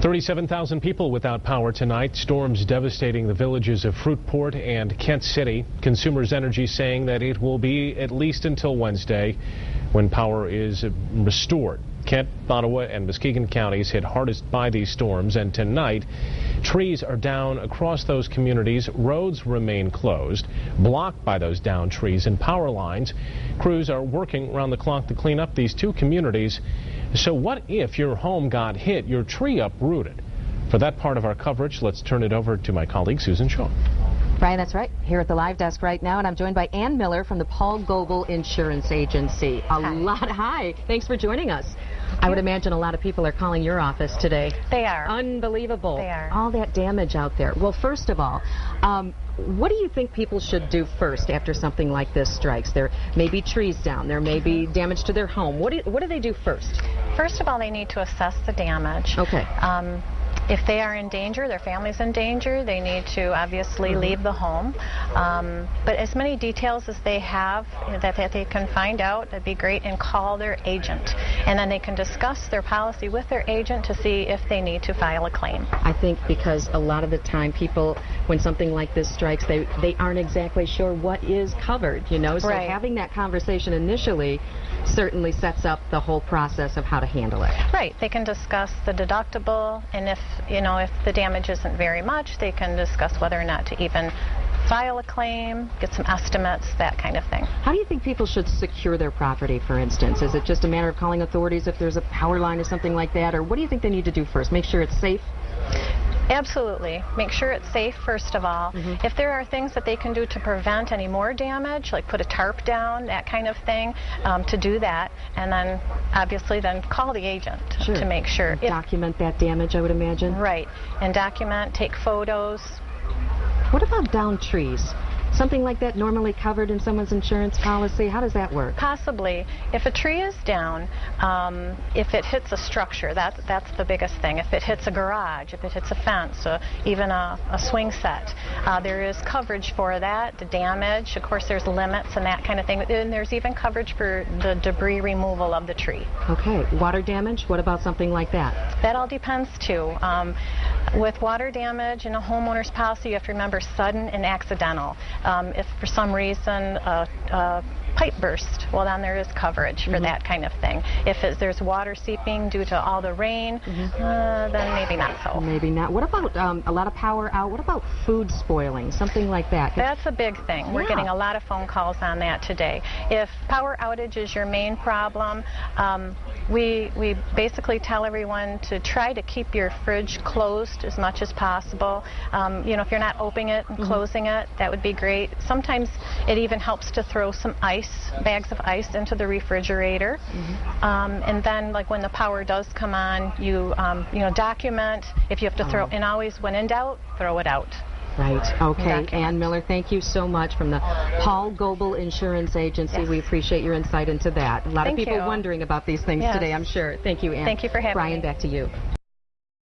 37,000 people without power tonight. Storms devastating the villages of Fruitport and Kent City. Consumers Energy saying that it will be at least until Wednesday when power is restored. Kent, Ottawa, and Muskegon counties hit hardest by these storms, and tonight trees are down across those communities. Roads remain closed, blocked by those downed trees and power lines. Crews are working around the clock to clean up these two communities. So what if your home got hit, your tree uprooted? For that part of our coverage, let's turn it over to my colleague Susan Shaw. Brian, that's right. Here at the live desk right now, and I'm joined by Ann Miller from the Paul Goebel Insurance Agency. Hi. Thanks for joining us. I would imagine a lot of people are calling your office today. They are. Unbelievable. They are. All that damage out there. Well, first of all, what do you think people should do first after something like this strikes? There may be trees down. There may be damage to their home. What do they do first? First of all, they need to assess the damage. Okay. If they are in danger, their family's in danger, they need to obviously leave the home. But as many details as they have that they can find out, that'd be great, and call their agent. And then they can discuss their policy with their agent to see if they need to file a claim. I think because a lot of the time people, when something like this strikes, they aren't exactly sure what is covered, you know? So having that conversation initially certainly sets up the whole process of how to handle it. Right. They can discuss the deductible, and if the damage isn't very much, they can discuss whether or not to even file a claim, get some estimates, that kind of thing. How do you think people should secure their property, for instance? Is it just a matter of calling authorities if there's a power line or something like that, or what do you think they need to do first? Make sure it's safe? Absolutely. Make sure it's safe, first of all. If there are things that they can do to prevent any more damage, like put a tarp down, that kind of thing, to do that, and then obviously then call the agent to make sure. Document that damage, I would imagine. Right. And document, take photos. What about downed trees? Something like that normally covered in someone's insurance policy? How does that work? Possibly. If a tree is down, if it hits a structure, that's the biggest thing. If it hits a garage, if it hits a fence, even a swing set, there is coverage for that, the damage. Of course, there's limits and that kind of thing. And there's even coverage for the debris removal of the tree. Okay. Water damage? What about something like that? That all depends, too. With water damage in a homeowner's policy, you have to remember sudden and accidental. If for some reason a pipe burst, well, then there is coverage for that kind of thing. If there's water seeping due to all the rain, then maybe not so. Maybe not. What about a lot of power out? What about food spoiling? Something like that? That's a big thing. We're getting a lot of phone calls on that today. If power outage is your main problem, we basically tell everyone to try to keep your fridge closed as much as possible. If you're not opening it and closing it, that would be great. Sometimes it even helps to throw some bags of ice into the refrigerator. And then, like when the power does come on, you document. If you have to throw, and always when in doubt, throw it out. Right. Okay. Ann Miller, thank you so much from the Paul Goebel Insurance Agency. We appreciate your insight into that. A lot of people wondering about these things today, I'm sure. Thank you, Ann. Thank you for having me. Brian, back to you.